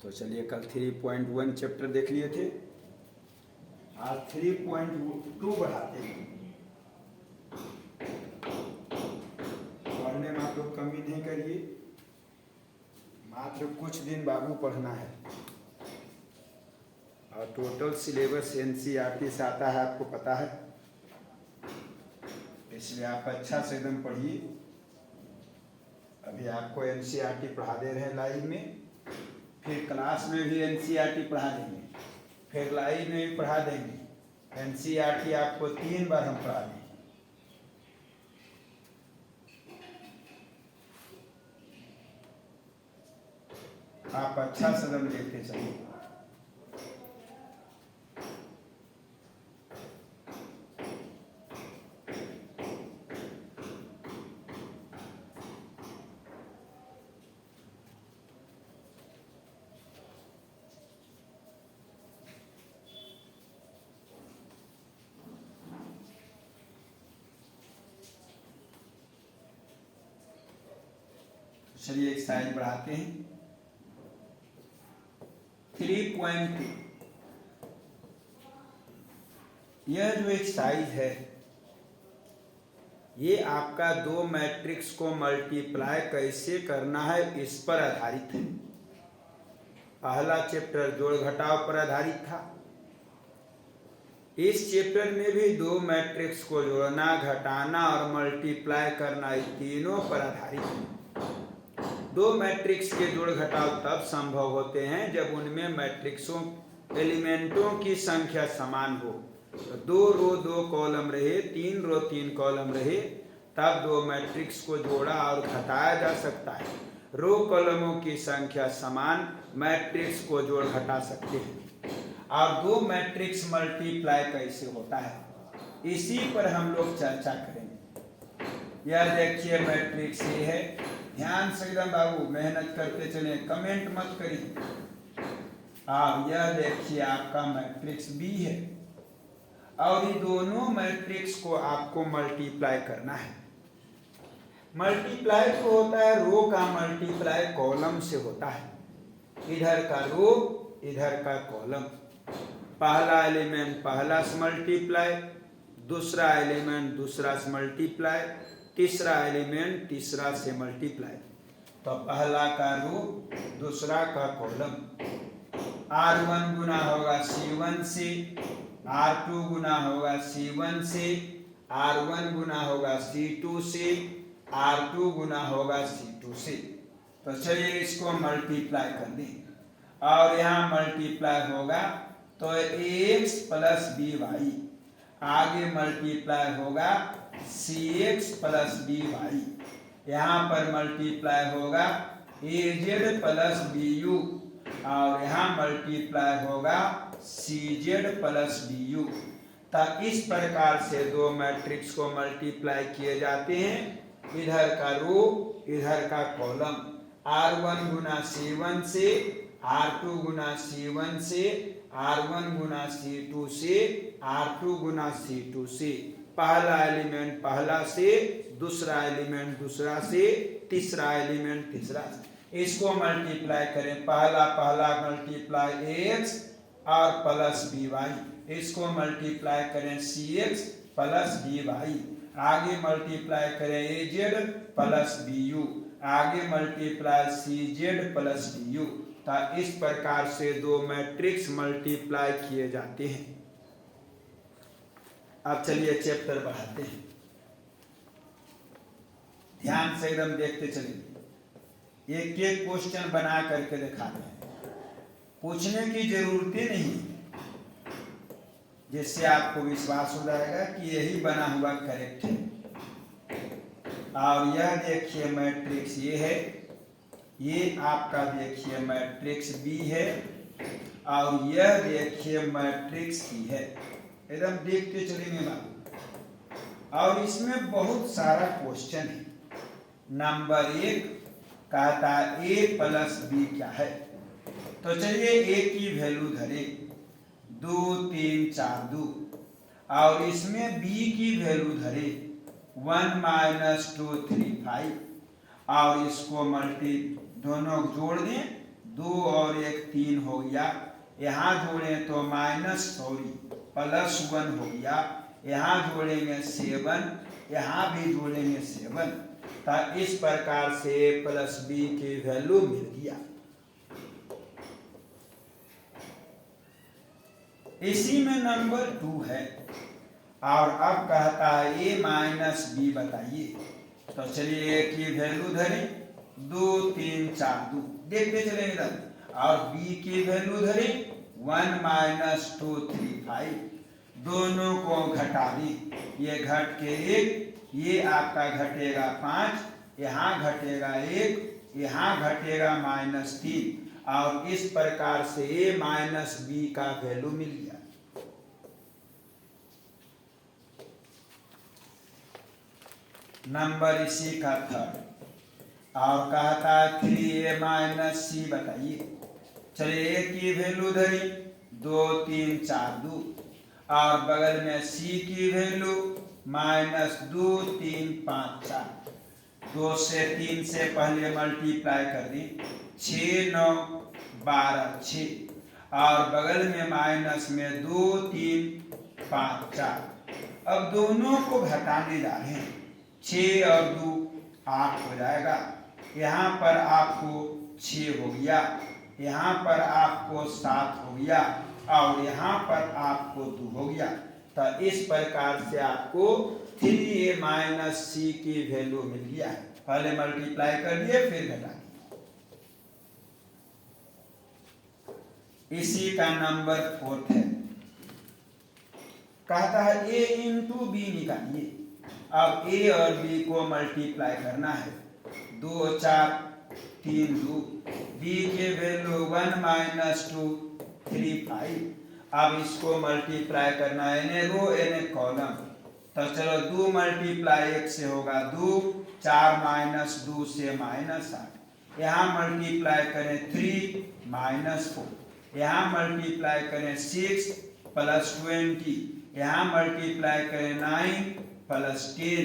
तो चलिए कल 3.1 चैप्टर देख लिए थे, आज 3.2 बढ़ाते हैं। पढ़ने में आप लोग कमी नहीं करिए, मात्र कुछ दिन बाबू पढ़ना है और टोटल सिलेबस एनसीईआरटी से आता है, आपको पता है, इसलिए आप अच्छा से एकदम पढ़िए। अभी आपको एनसीईआरटी पढ़ा दे रहे हैं लाइव में, फिर क्लास में भी एनसीईआरटी पढ़ा देंगे, फिर लाइव में भी पढ़ा देंगे। एनसीईआरटी आपको 3 बार हम पढ़ा देंगे। आप अच्छा सदम देखते चलिए। चलिए एक साइज बढ़ाते हैं। 3.2 यह जो एक्सरसाइज है ये आपका दो मैट्रिक्स को मल्टीप्लाई कैसे करना है इस पर आधारित है। पहला चैप्टर जोड़ घटाव पर आधारित था। इस चैप्टर में भी दो मैट्रिक्स को जोड़ना, घटाना और मल्टीप्लाई करना, ये तीनों पर आधारित है। दो मैट्रिक्स के जोड़ घटाव तब संभव होते हैं जब उनमें मैट्रिक्सों एलिमेंटों की संख्या समान हो। तो 2 रो 2 कॉलम रहे, 3 रो 3 कॉलम रहे, तब दो मैट्रिक्स को जोड़ा और घटाया जा सकता है। रो कॉलमों की संख्या समान मैट्रिक्स को जोड़ घटा सकते हैं। और दो मैट्रिक्स मल्टीप्लाई कैसे होता है इसी पर हम लोग चर्चा करेंगे। यह देखिए मैट्रिक्स ये है, ध्यान से एकदम बाबू मेहनत करते चले, कमेंट मत करिए। यह देखिए आपका मैट्रिक्स बी है और ये दोनों मैट्रिक्स को आपको मल्टीप्लाई करना है। मल्टीप्लाई तो होता है रो का मल्टीप्लाई कॉलम से होता है। इधर का रो इधर का कॉलम, पहला एलिमेंट पहला से मल्टीप्लाई, दूसरा एलिमेंट दूसरा से मल्टीप्लाई, तीसरा एलिमेंट तीसरा से मल्टीप्लाई। तो पहला का रो दूसरा का कॉलम, R1 गुना होगा C1 से, R2 गुना होगा C1 से, R1 गुना होगा C2 से, R2 गुना होगा C2 से। तो चलिए इसको मल्टीप्लाई कर दें और यहाँ मल्टीप्लाई होगा तो ax प्लस by, आगे मल्टीप्लाई होगा cx प्लस by, यहाँ पर मल्टीप्लाई होगा az प्लस bu और यहाँ मल्टीप्लाई होगा cz प्लस bu। तब इस प्रकार से दो मैट्रिक्स को मल्टीप्लाई किए जाते हैं। इधर का रो इधर का कॉलम, R1 गुना C1 से, R2 गुना C1 से, R1 गुना C2 से, R2 गुना C2 से। पहला एलिमेंट पहला से, दूसरा एलिमेंट दूसरा से, तीसरा एलिमेंट तीसरा से। इसको मल्टीप्लाई करें, पहला पहला मल्टीप्लाई ax और प्लस by, इसको मल्टीप्लाई करें cx प्लस by, आगे मल्टीप्लाई करें az प्लस bu, आगे मल्टीप्लाई cz प्लस bu। तो इस प्रकार से दो मैट्रिक्स मल्टीप्लाई किए जाते हैं। अब चलिए चैप्टर बढ़ाते हैं, ध्यान से एकदम देखते चलिए। एक एक क्वेश्चन बना करके दिखाते हैं, पूछने की जरूरत ही नहीं, जिससे आपको विश्वास हो जाएगा कि यही बना हुआ करेक्ट है। और यह देखिए मैट्रिक्स ये है, ये आपका देखिए मैट्रिक्स बी है और यह देखिए मैट्रिक्स सी है। एकदम देखते चलेंगे बाबू। और इसमें बहुत सारा क्वेश्चन है। नंबर 1 कहता है a प्लस बी क्या है। तो चलिए a की वैल्यू धरे 2 3 4 2 और इसमें b की वैल्यू धरे 1 - 2 3 5 और इसको दोनों जोड़ दें 2 और 1 3 हो गया, यहाँ जोड़े तो +1 हो गया, यहाँ जोड़ेंगे 7, यहाँ भी जोड़ेंगे 7, तो इस प्रकार से a प्लस बी की वैल्यू मिल गया। इसी में नंबर 2 है और अब कहता है a माइनस बी बताइए। तो चलिए a की वैल्यू धरें 2 3 4 2, देखते चले इधर, और b की वैल्यू धरें 1 - 2 3 5, दोनों को घटा दी, ये घट के 1, ये आपका घटेगा 5, यहाँ घटेगा 1, यहाँ घटेगा -3, और इस प्रकार से a माइनस बी का वैल्यू मिल गया। नंबर इसी का 3rd, और कहता है 3a माइनस सी बताइए। चलिए a की वैल्यू धरी 2 3 4 2, और बगल में c की वैल्यू -2 3 5 4, 2 से 3 से पहले मल्टीप्लाई कर दी, 6 9 12 6, और बगल में माइनस में 2 3 5 4। अब दोनों को घटाने जा रहे हैं, 6 और 2 8 हो जाएगा, यहाँ पर आपको 6 हो गया, यहाँ पर आपको 7 हो गया, और यहाँ पर आपको 2 हो गया। तो इस प्रकार से आपको 3a माइनस सी की वैल्यू मिल गया है। पहले मल्टीप्लाई कर दिए फिर घटा दिए। इसी का नंबर 4th है, कहता है a इंटू बी निकालिए। अब a और b को मल्टीप्लाई करना है, 2 4 3 2, b के वैल्यू 1 - 2 3 5। अब इसको मल्टीप्लाई करना है, इन्हें रो इन्हें कॉलम, तो चलो 2 × 1 से होगा 2, 4 - 2 से -8, यहाँ मल्टीप्लाई करें 3 - 4, यहाँ मल्टीप्लाई करें 6 + 20, यहाँ मल्टीप्लाई करें 9 + 10,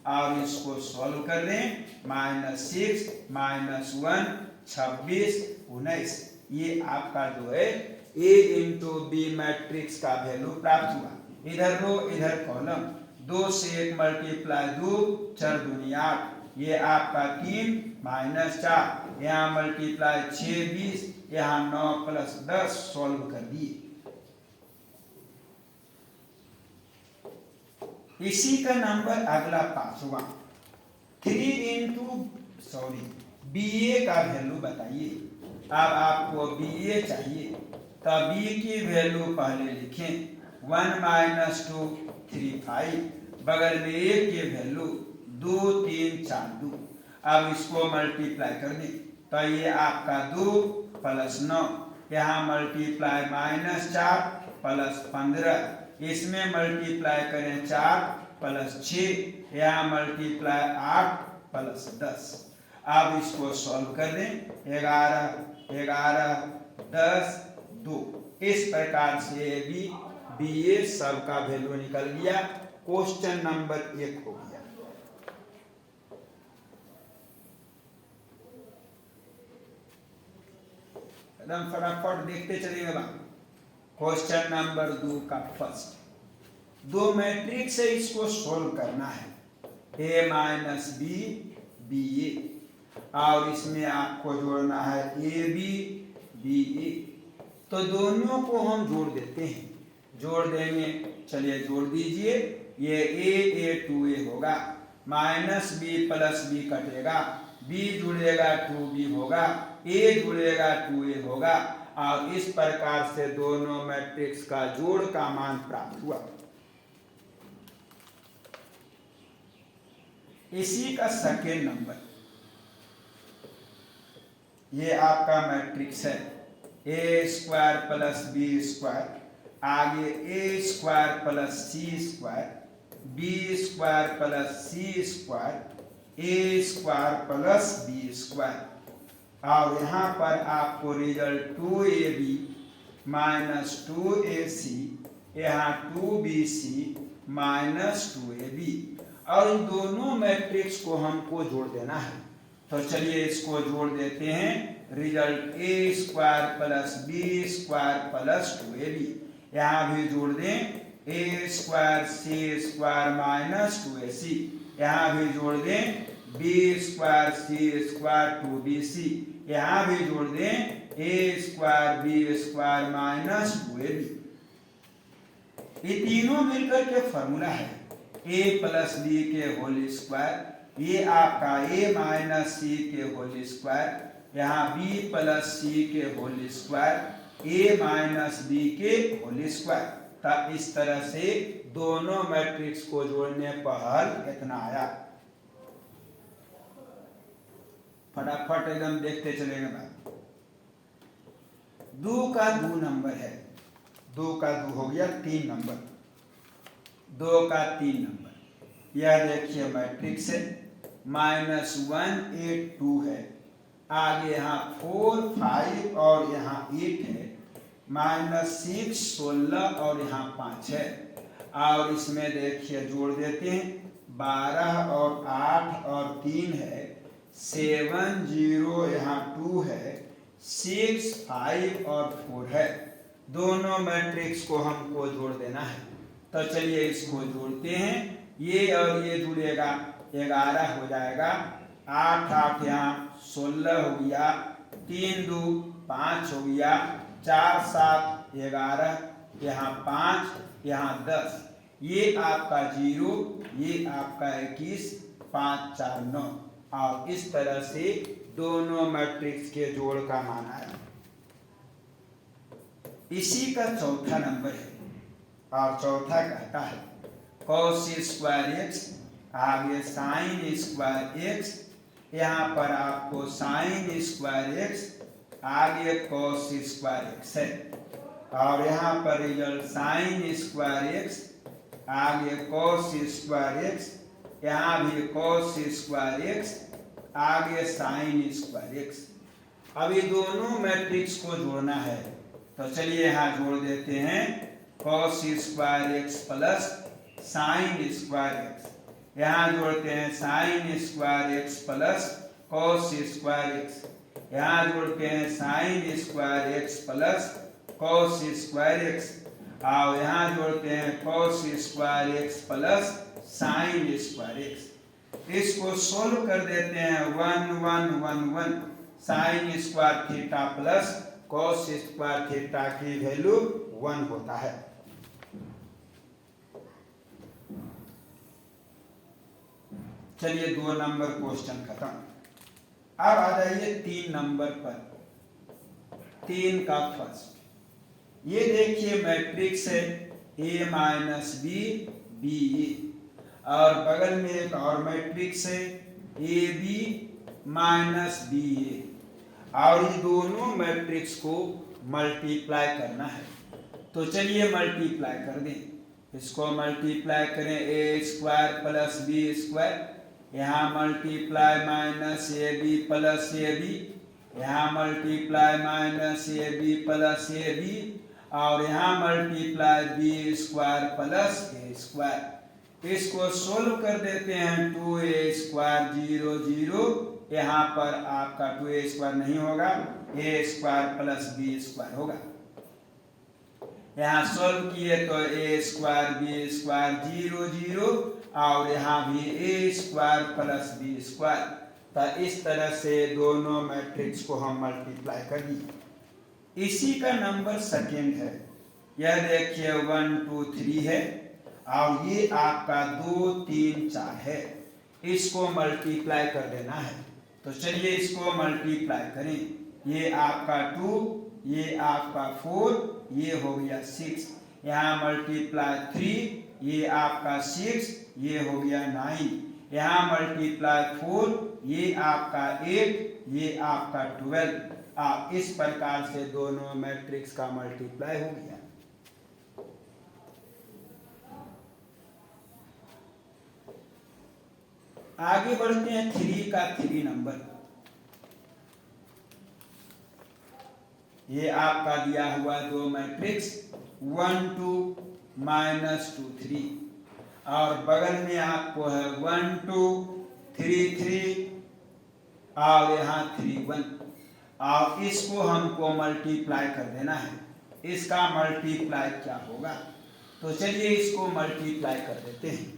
और इसको सॉल्व कर दें, -6 - 1 26 19। ये आपका जो है a इंटू बी मैट्रिक्स का वैल्यू प्राप्त हुआ। इधर रो इधर कॉलम, 2 से 1 मल्टीप्लाई 2 4 दूनी 8, ये आपका 3 - 4, यहाँ मल्टीप्लाई 6 20, यहाँ 9 + 10 सॉल्व कर दिए। इसी का नंबर अगला 5वां, 3 BA का वैल्यू बताइए। अब आपको BA चाहिए, तो B की वैल्यू पहले लिखें 1 - 2 3 5, बगल में A की वैल्यू 2 3 4 2। अब इसको मल्टीप्लाई कर दें, तो ये आपका 2 + 9, यहाँ मल्टीप्लाई -4 + 15, इसमें मल्टीप्लाई करें 4 + 6, यहाँ मल्टीप्लाई 8 + 10। अब इसको सॉल्व कर दें, 11 11 10 2। इस प्रकार से BA सबका वैल्यू निकल गया। क्वेश्चन नंबर 1 हो गया। एकदम फटाफट देखते चलिएगा। क्वेश्चन नंबर 2 का फर्स्ट, 2 मैट्रिक्स है, इसको सोल्व करना है, a माइनस बी BA, और इसमें आपको जोड़ना है AB BA। तो दोनों को हम जोड़ देते हैं, जोड़ देंगे, चलिए जोड़ दीजिए, ये A 2A होगा, -B + B कटेगा, B जुड़ेगा 2B होगा, A जुड़ेगा 2A होगा, और इस प्रकार से दोनों मैट्रिक्स का जोड़ का मान प्राप्त हुआ। इसी का सेकेंड नंबर, ये आपका मैट्रिक्स है A² + B², आगे A² + C², B² + C², A² + B², और यहाँ पर आपको रिजल्ट 2AB - 2AC, यहाँ 2BC - 2AB, और इन दोनों मैट्रिक्स को हमको जोड़ देना है। तो चलिए इसको जोड़ देते हैं। Result A square plus B square plus 2ab। यहाँ भी जोड़ दें A square C square minus 2ac। यहाँ भी जोड़ दें B square C square 2bc। यहाँ भी जोड़ दें A square B square minus 2ab। ये तीनों मिलकर के फॉर्मूला है a प्लस बी के होल स्क्वायर। ये आपका a माइनस सी के होल स्क्वायर, यहाँ b प्लस सी के whole square, a minus B के होल स्क्वायर। तब इस तरह से दोनों मैट्रिक्स को जोड़ने पर हल इतना आया। फटाफट एकदम देखते चलेंगे बात। 2 का 2 नंबर है, 2 का 2 हो गया 3 नंबर, 2 का 3 नंबर। यह देखिए मैट्रिक्स है, -1 8 2 है, आगे यहाँ 4 5 और यहाँ 8 है, -6 16 और यहाँ 5 है। और इसमें देखिए जोड़ देते हैं 12 और 8 और 3 है, 7 0 यहाँ 2 है, 6 5 और 4 है। दोनों मैट्रिक्स को हमको जोड़ देना है। तो चलिए इसको जोड़ते हैं। ये और ये जुड़ेगा 11 हो जाएगा, 8 8 यहाँ 16 हो गया, 3 2 5 हो गया, 4 7 11, यहाँ 5 यहाँ 10, ये आपका 0, ये आपका 21, 5 4 9। और इस तरह से दोनों मैट्रिक्स के जोड़ का मान आया। इसी का चौथा नंबर है, और चौथा कहता है cos स्क्वायर x, आगे साइन स्क्वायर x, यहाँ पर आपको साइन स्क्वायर x, आगे cos स्क्वायर x है। और यहाँ पर रिजल्ट साइन स्क्वायर x, आगे cos स्क्वायर x, यहाँ भी cos स्क्वायर x, आगे साइन स्क्वायर x। अब ये दोनों मैट्रिक्स को जोड़ना है। तो चलिए यहाँ जोड़ देते हैं cos square x plus sine square x। यहाँ जोड़ते हैं sine square x plus cos square x। यहाँ जोड़ते हैं sine square x plus cos square x। और यहाँ जोड़ते हैं cos square x plus sine square x। इसको सोल्व कर देते हैं 1 1 1 1, sign square theta plus cos square theta की वैल्यू 1 होता है। चलिए 2 नंबर क्वेश्चन खत्म। अब आ जाइए 3 नंबर पर। 3 का फर्स्ट, ये देखिए मैट्रिक्स है a माइनस बी बी ए, और बगल में एक और मैट्रिक्स है ए बी माइनस बी ए। और ये दोनों मैट्रिक्स को मल्टीप्लाई करना है। तो चलिए मल्टीप्लाई कर दें। इसको मल्टीप्लाई करें A square plus B square, यहाँ multiply minus A B plus A B, यहाँ multiply minus A B plus A B, और यहाँ multiply B square plus A square. इसको सोल्व कर देते हैं 2a स्क्वायर 0 0, यहाँ पर आपका 2a स्क्वायर नहीं होगा, a square plus b square होगा। यहाँ सोल्व किए तो a स्क्वायर b स्क्वायर 0 0, और यहाँ भी a square plus b square. तो इस तरह से दोनों मैट्रिक्स को हम मल्टीप्लाई कर दिए। इसी का नंबर सेकेंड है, यह देखिए 1 2 3 है, और ये आपका 2 3 4 है। इसको मल्टीप्लाई कर देना है। तो चलिए इसको मल्टीप्लाई करें। ये आपका 2, ये आपका 4, ये हो गया 6, यहाँ मल्टीप्लाई 3, ये आपका 6, ये हो गया 9, यहाँ मल्टीप्लाई 4, ये आपका 8, ये आपका 12। आप इस प्रकार से दोनों मैट्रिक्स का मल्टीप्लाई हो गया। आगे बढ़ते हैं 3 का 3 नंबर। ये आपका दिया हुआ 2 मैट्रिक्स 1 2 -2 3, और बगल में आपको है 1 2 3 3, और यहाँ 3 1, और इसको हमको मल्टीप्लाई कर देना है। इसका मल्टीप्लाई क्या होगा? तो चलिए इसको मल्टीप्लाई कर देते हैं।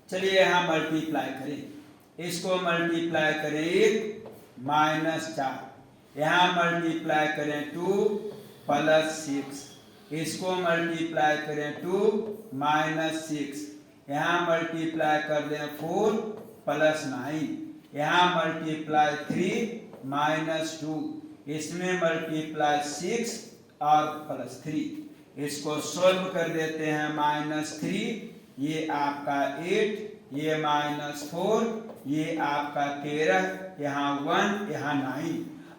चलिए यहाँ मल्टीप्लाई करें, इसको मल्टीप्लाई करें 1 -4, यहाँ मल्टीप्लाई करें 2 + 6, इसको मल्टीप्लाई करें 2 -6, यहाँ मल्टीप्लाई कर दें 4 + 9, यहाँ मल्टीप्लाई 3 -2, इसमें मल्टीप्लाई 6 और +3, इसको सोल्व कर देते हैं। -3 ये आपका 8, ये -4 ये आपका 13, यहाँ 1 यहाँ 9,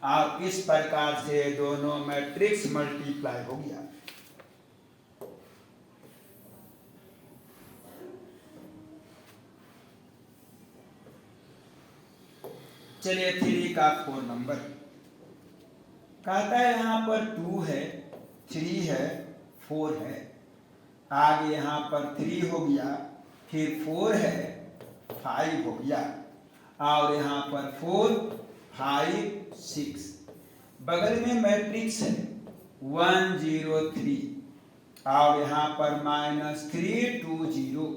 और इस प्रकार से दोनों मैट्रिक्स मल्टीप्लाई हो गया। चलिए 3 का 4 नंबर कहता है, यहाँ पर 2 है, 3 है, 4 है, आगे यहाँ पर 3 हो गया, फिर 4 है, 5 हो गया, और यहाँ पर 4 5 6, बगल में मैट्रिक्स है 1 0 3, और यहाँ पर -3 2 0,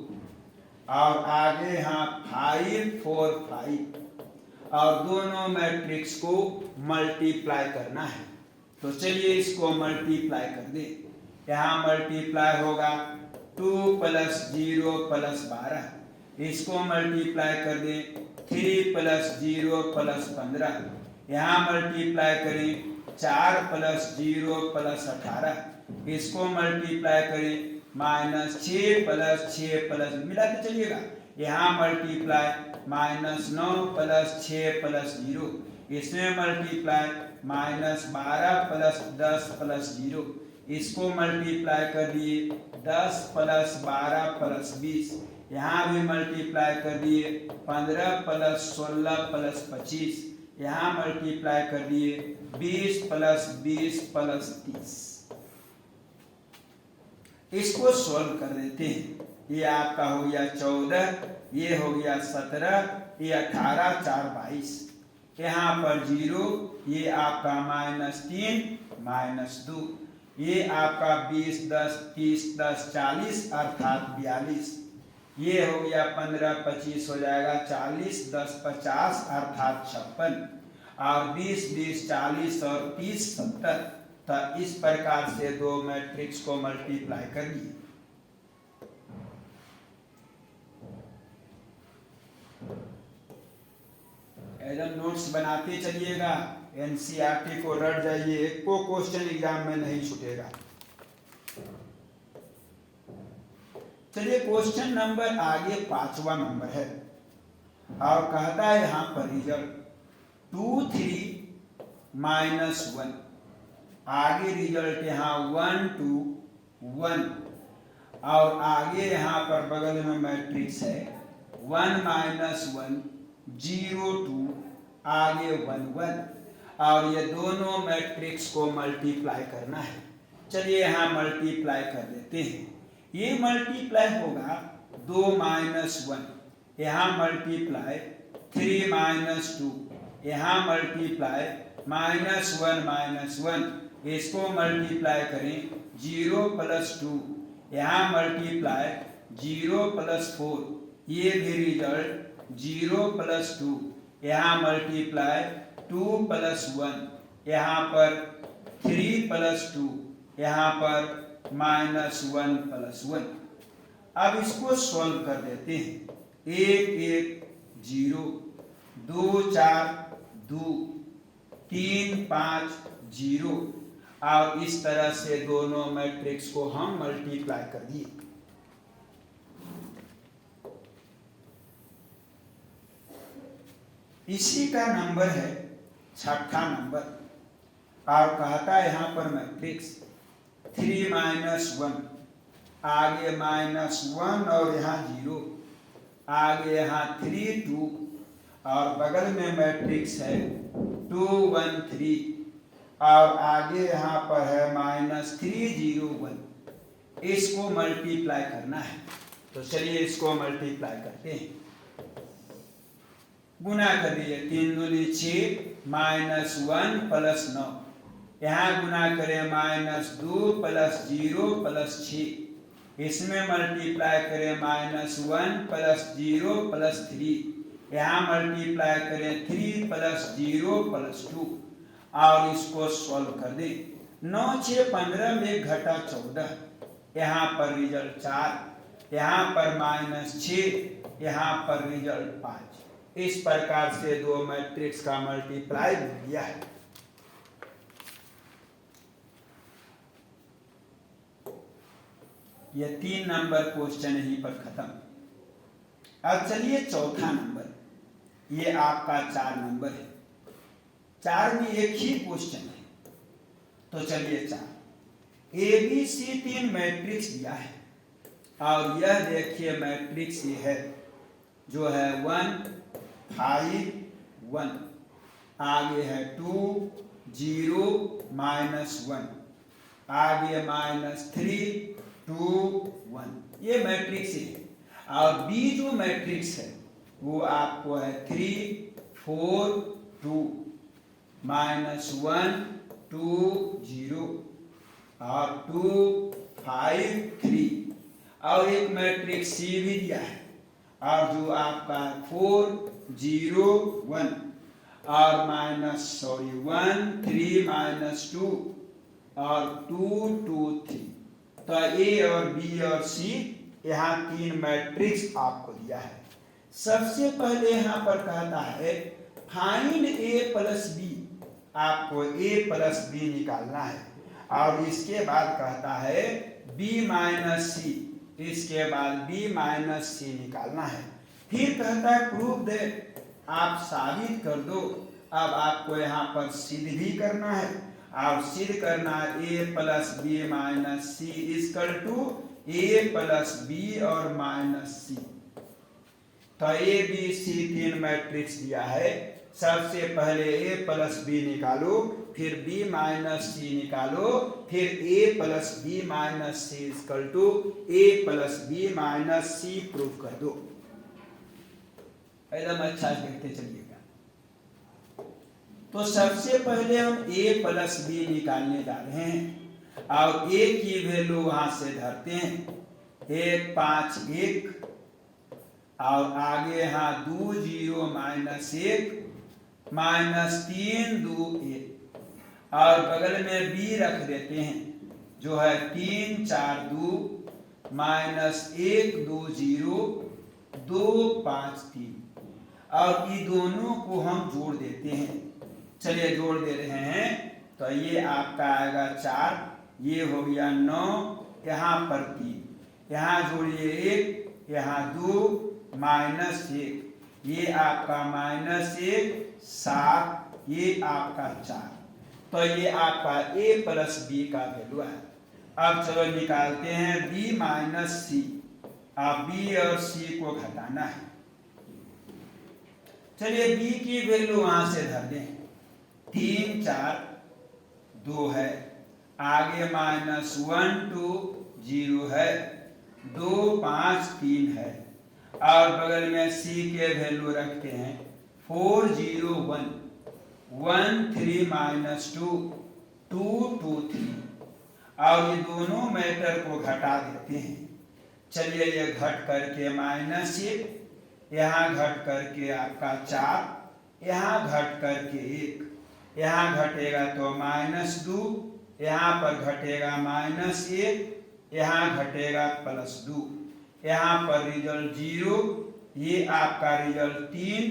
और आगे यहाँ 5 4 5, और दोनों मैट्रिक्स को मल्टीप्लाई करना है। तो चलिए इसको मल्टीप्लाई कर दे। यहाँ मल्टीप्लाई होगा 2 + 0 + 12, इसको मल्टीप्लाई कर दे 3 + 0 + 15, यहाँ मल्टीप्लाई करें 4 + 0 + 18, इसको मल्टीप्लाई करें -6 + 6 + मिलाते चलिएगा, यहाँ मल्टीप्लाई -9 + 6 + 0, इसमें मल्टीप्लाई -12 + 10 + 0, इसको मल्टीप्लाई कर दिए 10 + 12 + 20, यहाँ भी मल्टीप्लाई कर दिए 15 + 16 + 25, यहाँ मल्टीप्लाई कर दिए 20 + 20 + 30। इसको सोल्व कर देते हैं। ये आपका हो गया 14, ये हो गया 17, ये 18 4 22, यहाँ पर 0, ये आपका -3 -2, ये आपका 20 10 30 10 40 अर्थात 42, ये हो गया 15 25 हो जाएगा 40 10 50 अर्थात 56, और 20 20 40 और 30 70। तो इस प्रकार से दो मैट्रिक्स को मल्टीप्लाई कर दिए। एकदम नोट्स बनाते चलिएगा, एनसीईआरटी को रट जाइए, एक को क्वेश्चन एग्जाम में नहीं छूटेगा। चलिए क्वेश्चन नंबर आगे 5वां नंबर है, और कहता है यहाँ पर रिजल्ट 2 3 -1, आगे रिजल्ट यहाँ 1 2 1, और आगे यहाँ पर बगल में मैट्रिक्स है 1 -1 0 2, आगे 1 1, और ये दोनों मैट्रिक्स को मल्टीप्लाई करना है। चलिए यहाँ मल्टीप्लाई कर देते हैं। ये मल्टीप्लाई होगा 2 -1, यहाँ मल्टीप्लाई 3 -2, यहाँ मल्टीप्लाई -1 -1, इसको मल्टीप्लाई करें 0 + 2, यहाँ मल्टीप्लाई 0 + 4, ये भी रिजल्ट 0 + 2, यहाँ मल्टीप्लाई 2 + 1, यहाँ पर 3 + 2, यहाँ पर -1 + 1। अब इसको सॉल्व कर देते हैं। 1 1 0, 2 4 2, 3 5 0, और इस तरह से दोनों मैट्रिक्स को हम मल्टीप्लाई कर दिए। इसी का नंबर है 6ठा नंबर, और कहता है यहाँ पर मैट्रिक्स 3 -1, आगे -1 और यहाँ 0, आगे यहाँ 3 2, और बगल में मैट्रिक्स है 2 1 3, और आगे यहाँ पर है -3 0 1। इसको मल्टीप्लाई करना है, तो चलिए इसको मल्टीप्लाई करते हैं। गुना कर दीजिए, 3 दूनी 6 माइनस 1 प्लस 9, यहाँ गुना करें -2 प्लस 0 प्लस 6, इसमें मल्टीप्लाई करें -1 प्लस 0 प्लस 3, यहाँ मल्टीप्लाई करें 3 प्लस 0 प्लस 2 और इसको सॉल्व कर दें। 9 6 15 में घटा 14, यहाँ पर रिजल्ट 4, यहाँ पर -6, यहाँ पर रिजल्ट 5। इस प्रकार से दो मैट्रिक्स का मल्टीप्लाई मिल गया है। यह 3 नंबर क्वेश्चन यहीं पर खत्म। अब चलिए चौथा नंबर, ये आपका 4 नंबर है। 4 में एक ही क्वेश्चन है, तो चलिए 4 ABC 3 मैट्रिक्स दिया है और यह देखिए मैट्रिक्स ये है जो है 1 5 1, आगे है 2 0 -1, आगे -3 2 1, ये मैट्रिक्स है। और बी जो मैट्रिक्स है वो आपको है 3 4 2 -1 2 0 और 2 5 3, और एक मैट्रिक्स सी भी दिया है और जो आपका 4 0 1 और -1 3 -2 और 2 2 3। तो ए और बी और सी, यहाँ 3 मैट्रिक्स आपको दिया है। सबसे पहले यहाँ पर कहता है फाइंड ए प्लस बी, आपको ए प्लस बी निकालना है और इसके बाद कहता है बी माइनस सी, इसके बाद बी माइनस सी निकालना है। फिर कहता है प्रूफ दैट, आप साबित कर दो। अब आपको यहाँ पर सिद्ध भी करना है और सिद्ध करना है A plus B minus C equal to A plus B और माइनस सी। तो ए बी सी 3 मैट्रिक्स दिया है। सबसे पहले ए प्लस बी निकालो, फिर बी माइनस सी निकालो, फिर A plus B minus C equal to A plus B minus C proof कर दो। एकदम अच्छा देखते चलिएगा। तो सबसे पहले हम ए प्लस बी निकालने जा रहे हैं और ए की वैल्यू वहां से धरते हैं, 1 5 1 और आगे यहाँ 2 0 -1 -3 2 1 और बगल में बी रख देते हैं जो है 3 4 2 -1 2 0 2 5 3 और ये दोनों को हम जोड़ देते हैं। चलिए जोड़ दे रहे हैं, तो ये आपका आएगा 4, ये हो गया 9, यहाँ पर 3, यहाँ जोड़िए 1, यहाँ 2 -1, ये आपका -1 7, ये आपका 4। तो ये आपका a प्लस बी का वैल्यू है। अब चलो निकालते हैं b माइनस सी। अब b और c को घटाना है। चलिए b की वैल्यू वहां से धर दें, 3 4 2 है, आगे -1 2 0 है, 2 5 3 है और बगल में c के वैल्यू रखते हैं 4 0 1 1 3 -2 2 2 3 और ये दोनों मैटर को घटा देते हैं। चलिए ये घट करके -1, यहाँ घट करके आपका 4, यहाँ घट करके 1, यहाँ घटेगा तो -2, यहाँ पर घटेगा -1, यहाँ घटेगा +2, यहाँ पर रिजल्ट 0, ये आपका रिजल्ट 3,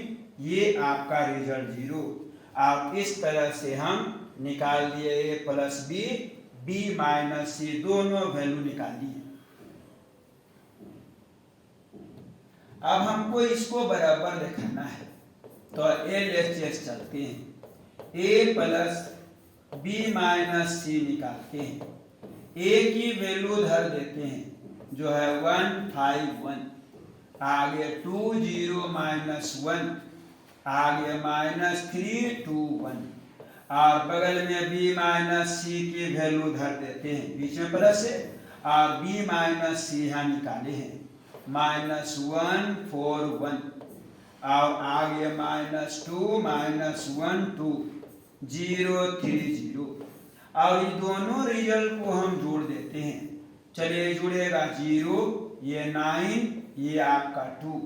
ये आपका रिजल्ट 0। और इस तरह से हम निकाल लिए ए प्लस बी, बी माइनस सी, दोनों वैल्यू निकाल लिए। अब हमको इसको बराबर दिखाना है, तो LHS चलते हैं, ए प्लस बी माइनस सी निकालते हैं। ए की वैल्यू धर देते हैं जो है 1 5 1, आगे 2 0 -1, आगे -3 2 1 और बगल में b माइनस सी की वैल्यू धर देते हैं, बीच में प्लस है और b माइनस सी यहाँ निकाले हैं, -1 4 1 और आगे -2 -1 2 0 3 0। और ये दोनों रिजल्ट को हम जोड़ देते हैं। चलिए जुड़ेगा 0, ये 9, ये आपका 2,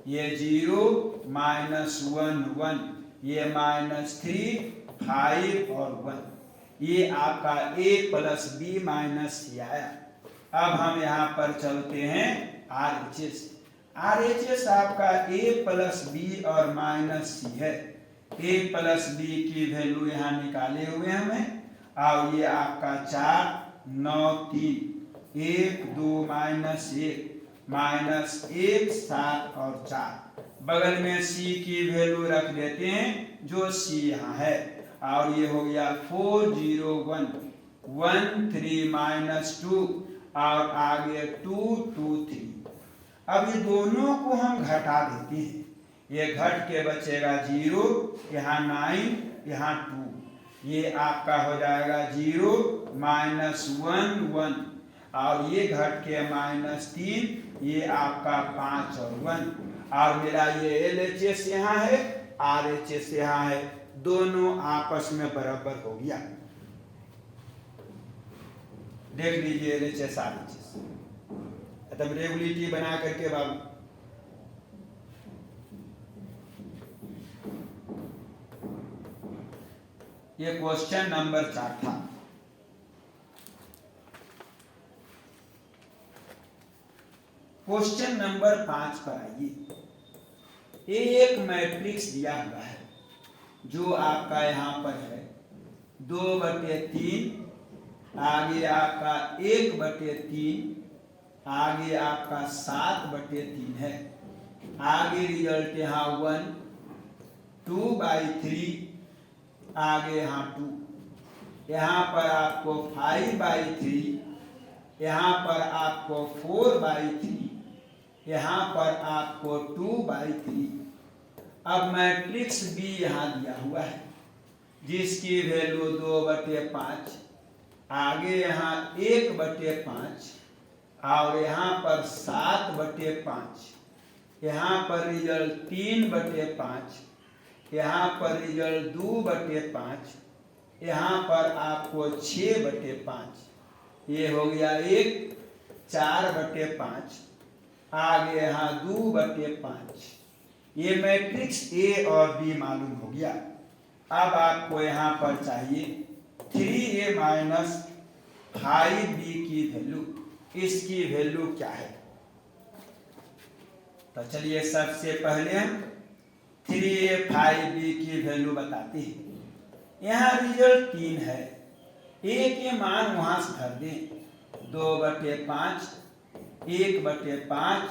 ये 0 -1 1, ये -3 5 और 1, ये आपका a + b - c आया। अब हम यहाँ पर चलते हैं RHS। RHS आपका a + b और -c है। a + b की वैल्यू यहाँ निकाले हुए हैं हमें। और ये आपका 4 9 3 1 2 -1 -1 7 और 4। बगल में c की वैल्यू रख देते हैं जो c यहाँ है। और ये हो गया 4 0 1 1 3 -2 और आगे 2 2 3। अब ये दोनों को हम घटा देते हैं। ये घट के बचेगा 0, यहाँ 9, यहाँ 2, ये आपका हो जाएगा 0 -1 1। और ये घट के -3, ये आपका 5 और 1। और मेरा ये LHS यहाँ है, RHS यहाँ है, दोनों आपस में बराबर हो गया। देख लीजिए LHS RHS तब रेगुलेटरी बना करके बाबू। ये क्वेश्चन नंबर 4 था। क्वेश्चन नंबर 5 पर आइए। एक मैट्रिक्स दिया हुआ है जो आपका यहाँ पर है 2/3, आगे आपका 1/3, आगे आपका 7/3 है। आगे रिजल्ट यहाँ 1 2/3, आगे यहाँ 2, यहाँ पर आपको 5/3, यहाँ पर आपको 4/3, यहाँ पर आपको 2/3। अब मैट्रिक्स B यहाँ दिया हुआ है जिसकी वैल्यू 2/5, आगे यहाँ 1/5 और यहाँ पर 7/5, यहाँ पर रिजल्ट 3/5, यहाँ पर रिजल्ट 2/5, यहाँ पर आपको 6/5, ये हो गया 4/5, आगे यहाँ 2/5। ये मैट्रिक्स A और B मालूम हो गया। अब आपको यहाँ पर चाहिए 3A - 5B की वैल्यू। इसकी वैल्यू क्या है? तो चलिए सबसे पहले हम 3A 5B की वैल्यू बताते हैं। यहाँ रिजल्ट 3 है, A के मान वहां से भर दें 2/5 1/5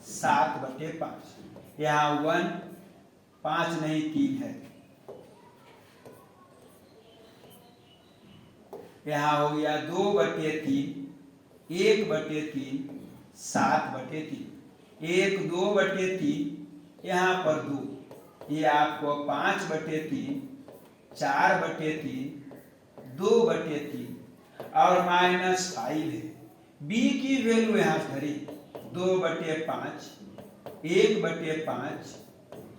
7/5, यहाँ 1 5 नहीं 3 है, यहाँ हो गया 2/3 1/3 7/3, 1 2/3, यहाँ पर 2, ये आपको 5/3 4/3 2/3 और -5 है। B की वैल्यू यहाँ से धरी 2/5 1/5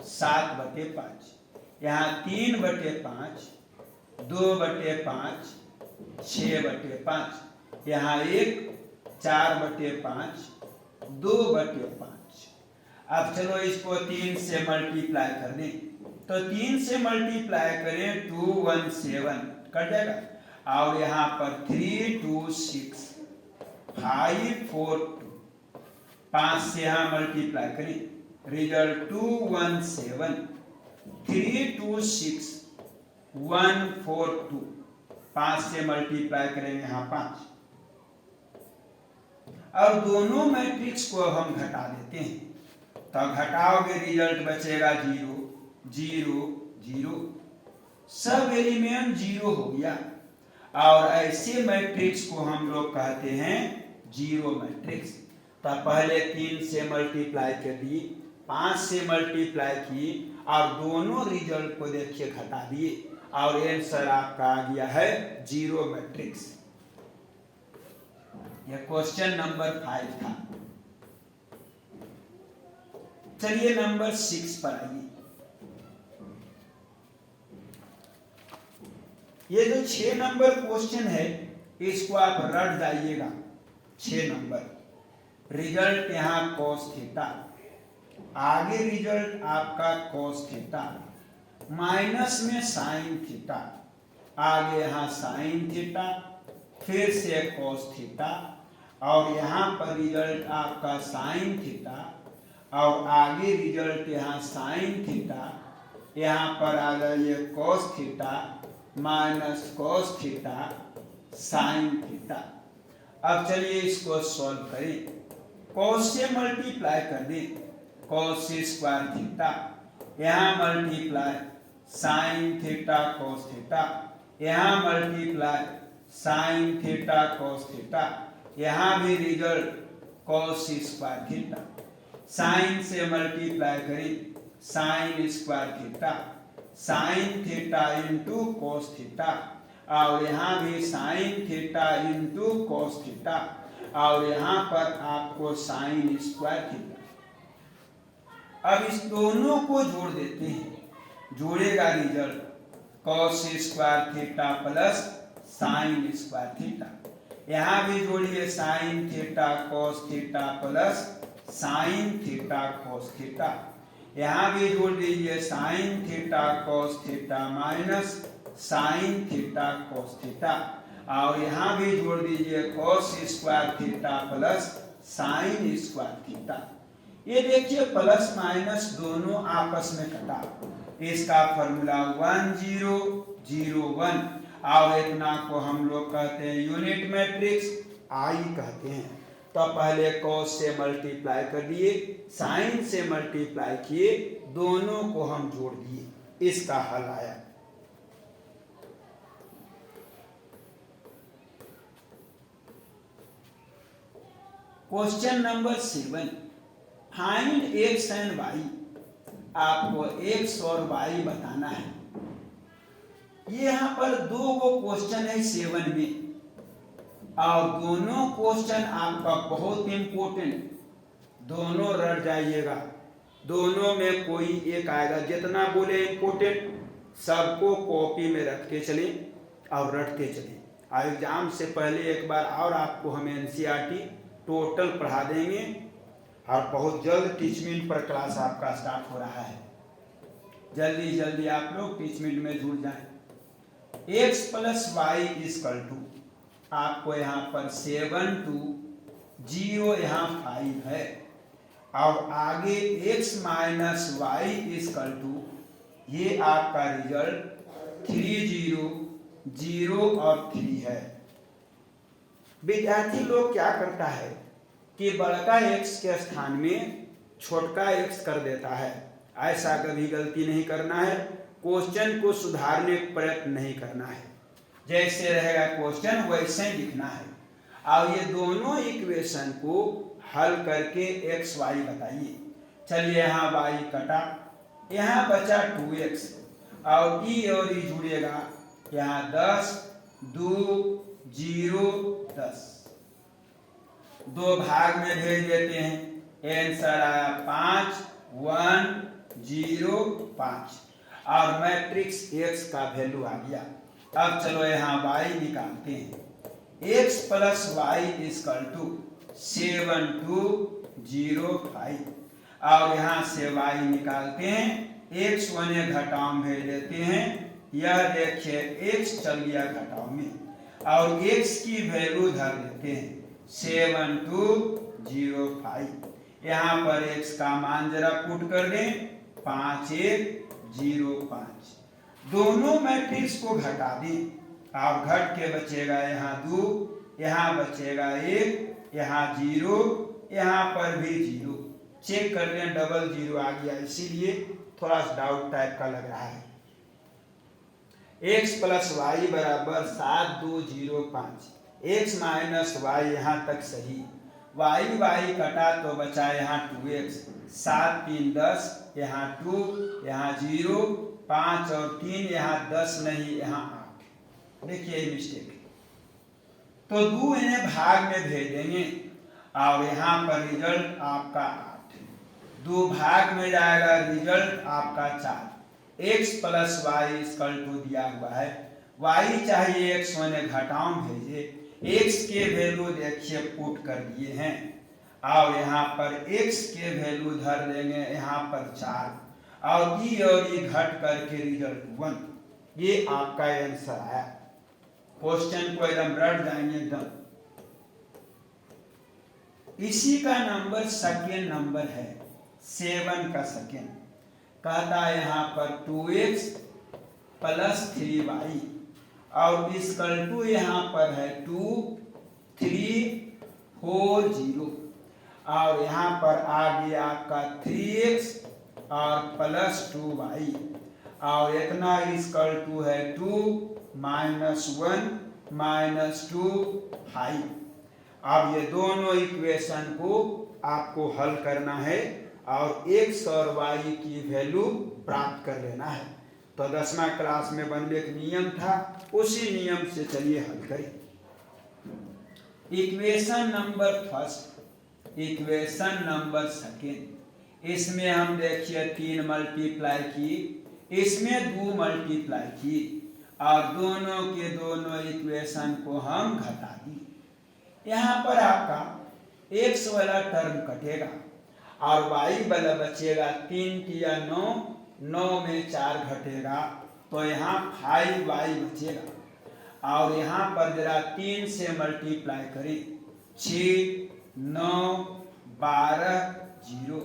7/5, यहाँ 3/5 2/5 6/5, यहाँ 1 4/5 2/5। अब चलो इसको 3 से मल्टीप्लाई कर दें, तो 3 से मल्टीप्लाई करें 217 कट जाएगा। और यहाँ पर 3 2 6 5 4 2, 5 से यहाँ मल्टीप्लाई करें रिजल्ट 217 3 2 6 1 4 2, 5 से मल्टीप्लाई करेंगे यहाँ 5। और दोनों मैट्रिक्स को हम घटा देते हैं, तो घटाओगे रिजल्ट बचेगा 0 0 0, सब एलिमेंट 0 हो गया। और ऐसे मैट्रिक्स को हम लोग कहते हैं जीरो मैट्रिक्स। तो पहले 3 से मल्टीप्लाई कर दिए, 5 से मल्टीप्लाई किए और दोनों रिजल्ट को देखिए घटा दिए और आंसर आपका आ गया है जीरो मैट्रिक्स। यह क्वेश्चन नंबर 5 था। चलिए नंबर 6 पर आइए। ये जो 6 नंबर क्वेश्चन है इसको आप रट जाइएगा। 6 नंबर रिजल्ट यहाँ cos थीटा, आगे रिजल्ट आपका cos थीटा, माइनस में साइन थीटा, आगे यहाँ साइन थीटा, फिर से cos थीटा, और यहाँ पर रिजल्ट आपका साइन थीटा, और आगे रिजल्ट यहाँ साइन थीटा, यहाँ पर आ जाइए cos theta minus cos theta sine theta. अब चलिए इसको सॉल्व करें। cos से मल्टीप्लाई कर दें, cos स्क्वायर थीटा, यहाँ multiply sine theta cos theta, यहाँ multiply sine theta cos theta, यहाँ भी result cos square theta. Sine से मल्टीप्लाई करें sine square theta, sine theta into cos theta, और यहाँ भी sine theta into cos theta, और यहाँ पर आपको साइन स्क्वायर थीटा। अब इस दोनों को जोड़ देते हैं, जोड़ेगा result cos square theta plus sign square theta. यहाँ भी जोड़िए sign theta cos theta plus sign theta cos theta. यहाँ भी जोड़ दीजिए sign theta cos theta minus sign theta cos theta, और यहाँ भी जोड़ दीजिए cos square theta plus sign square theta. ये देखिए प्लस माइनस दोनों आपस में कटा, इसका फॉर्मूला 1 0 0 1, और इतना को हम लोग कहते हैं यूनिट मैट्रिक्स आई कहते हैं। तो पहले cos से मल्टीप्लाई कर दिए, साइन से मल्टीप्लाई किए, दोनों को हम जोड़ दिए, इसका हल आया। Question number 7, find X and Y. आपको एक्स और वाई बताना है। ये यहाँ पर 2 क्वेश्चन है 7 में, और दोनों क्वेश्चन आपका बहुत इंपॉर्टेंट, दोनों रट जाइएगा। दोनों में कोई एक आएगा, जितना बोले इंपॉर्टेंट सबको कॉपी में रख के चले और रटते चले। और एग्जाम से पहले एक बार और आपको हम एनसीईआरटी टोटल पढ़ा देंगे, और बहुत जल्द टीचमेंट पर क्लास आपका स्टार्ट हो रहा है। जल्दी जल्दी आप लोग टीचमेंट में जुड़ जाएं। x plus Y equal to, आपको यहाँ पर 7 2 0 यहाँ 5 है, और आगे x minus Y equal to, ये आपका रिजल्ट 3 0 0 और 3 है। विद्यार्थी लोग क्या करता है कि बड़का x के स्थान में छोटका x कर देता है। ऐसा कभी गलती नहीं करना है। क्वेश्चन को सुधारने का प्रयत्न नहीं करना है, जैसे रहेगा क्वेश्चन वैसे ही लिखना है। और ये दोनों इक्वेशन को हल करके x y बताइए। चलिए यहाँ y कटा, यहाँ बचा 2x, और e और e जुड़ेगा, यहाँ 10 2 0 10, 2 भाग में भेज देते हैं। आंसर आया 5 1 0 5, और मैट्रिक्स x का वैल्यू आ गया। अब चलो यहाँ y निकालते हैं। x plus Y equal to 7 2 0 5, और यहाँ से y निकालते हैं। x वने घटाव में भेज देते हैं। यह देखिए x चल गया घटाव में, और x की वैल्यू धर देते हैं 7 2 0 5। यहाँ पर x का मान जरा पुट कर दें, 5 1 0 5। दोनों मैट्रिक्स को घटा दें, आप घट के बचेगा यहाँ 2, यहाँ बचेगा 1, यहाँ 0, यहाँ पर भी 0। चेक कर लें, डबल 0 आ गया, इसीलिए थोड़ा सा डाउट टाइप का लग रहा है। x प्लस वाई बराबर 7 2 0 5, x माइनस वाई यहाँ तक सही। y कटा तो बचा यहाँ 2x, 7 3 10, यहाँ 2, यहाँ 0, 5 और 3, यहाँ 10 नहीं, यहाँ 8। देखिए ये मिस्टेक है, तो 2 इन्हें भाग में भेज देंगे, और यहाँ पर रिजल्ट आपका 8। दो भाग में जाएगा, रिजल्ट आपका 4। x plus Y equal to दिया हुआ है, y चाहिए x मैंने घटाओ भेजे, x के वैल्यू देखिए पुट कर दिए हैं और यहाँ पर x के वैल्यू धर देंगे यहाँ पर 4 और ई घट करके रिजल्ट 1। ये आपका आंसर आया। क्वेश्चन को एकदम रट जाएंगे एकदम। इसी का नंबर सेकेंड नंबर है 7 का सेकेंड। कहता है यहाँ पर 2x प्लस 3y और इक्वल टू यहाँ पर है 2 3 4 0 और यहाँ पर आ गया आपका 3x और प्लस 2y और इतना इक्वल टू है 2 -1 -2 5। अब ये दोनों इक्वेशन को आपको हल करना है और x और y की वैल्यू प्राप्त कर लेना है। तो 10वां क्लास में बनने एक नियम था, उसी नियम से चलिए हल करें। Equation number first, equation number second, इसमें हम देखिए 3 मल्टीप्लाई की, इसमें 2 मल्टीप्लाई की और दोनों के दोनों इक्वेशन को हम घटा दी। यहाँ पर आपका x वाला टर्म कटेगा और y वाला बचेगा। 3 किया 9, 9 में 4 घटेगा तो यहाँ 5y बचेगा और यहाँ पर जरा 3 से मल्टीप्लाई करें, 6 9 12 0